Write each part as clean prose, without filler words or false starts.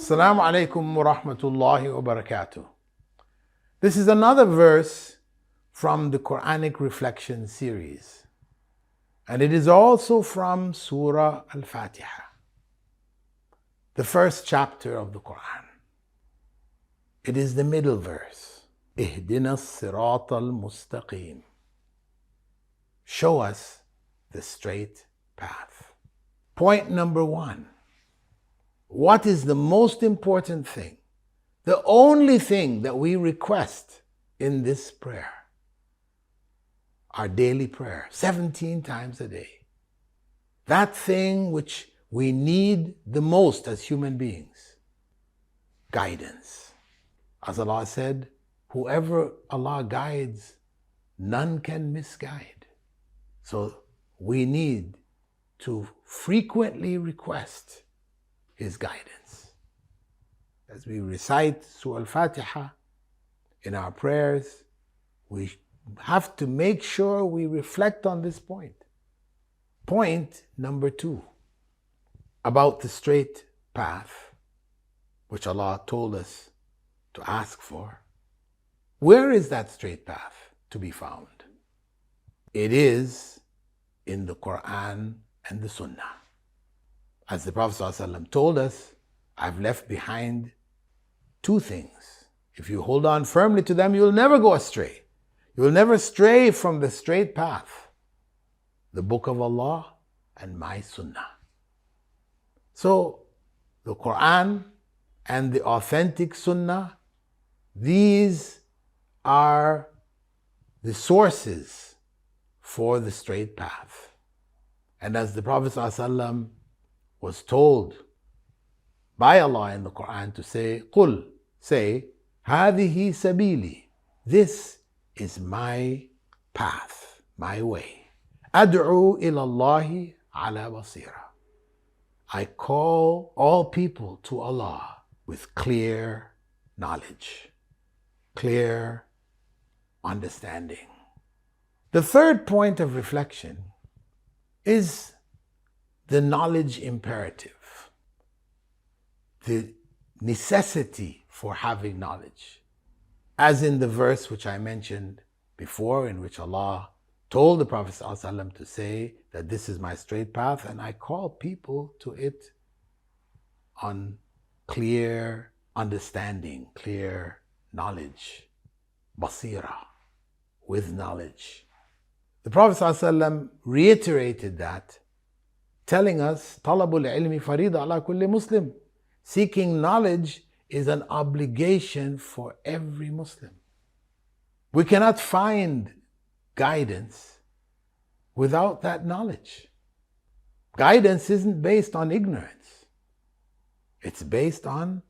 Assalamu alaikum wa rahmatullahi wa barakatuh. This is another verse from the Quranic reflection series, and it is also from Surah Al-Fatiha, the first chapter of the Quran. It is the middle verse. Ihdina as-sirata al-mustaqim. Show us the straight path. Point number one. What is the most important thing? The only thing that we request in this prayer, our daily prayer, 17 times a day. That thing which we need the most as human beings, guidance. As Allah said, whoever Allah guides, none can misguide. So we need to frequently request His guidance. As we recite Surah Al-Fatiha in our prayers, we have to make sure we reflect on this point. Point number two, about the straight path, which Allah told us to ask for. Where is that straight path to be found? It is in the Quran and the Sunnah. As the Prophet ﷺ told us, I've left behind two things. If you hold on firmly to them, you'll never go astray. You'll never stray from the straight path. The Book of Allah and my Sunnah. So, the Quran and the authentic Sunnah, these are the sources for the straight path. And as the Prophet ﷺ was told by Allah in the Quran to say, قُلْ, say, هَذِهِ سَبِيلِي, this is my path, my way. أَدْعُو إِلَى اللَّهِ عَلَى بَصِيرَةٍ. I call all people to Allah with clear knowledge, clear understanding. The third point of reflection is the knowledge imperative, the necessity for having knowledge. As in the verse which I mentioned before, in which Allah told the Prophet ﷺ to say that this is my straight path, and I call people to it on clear understanding, clear knowledge, basira, with knowledge. The Prophet ﷺ reiterated that, telling us, talabul ilmi farida ala kulli Muslim. Seeking knowledge is an obligation for every Muslim. We cannot find guidance without that knowledge. Guidance isn't based on ignorance. It's based on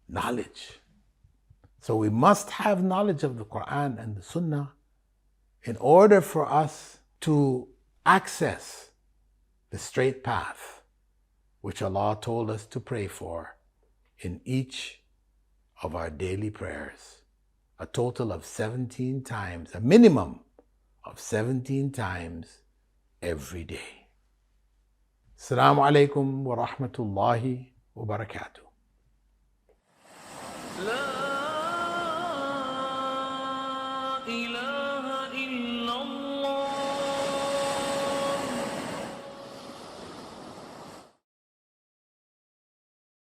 knowledge. So we must have knowledge of the Quran and the Sunnah in order for us to access the straight path which Allah told us to pray for in each of our daily prayers, a total of 17 times, a minimum of 17 times every day. Assalamu alaikum wa rahmatullahi wa barakatuh. La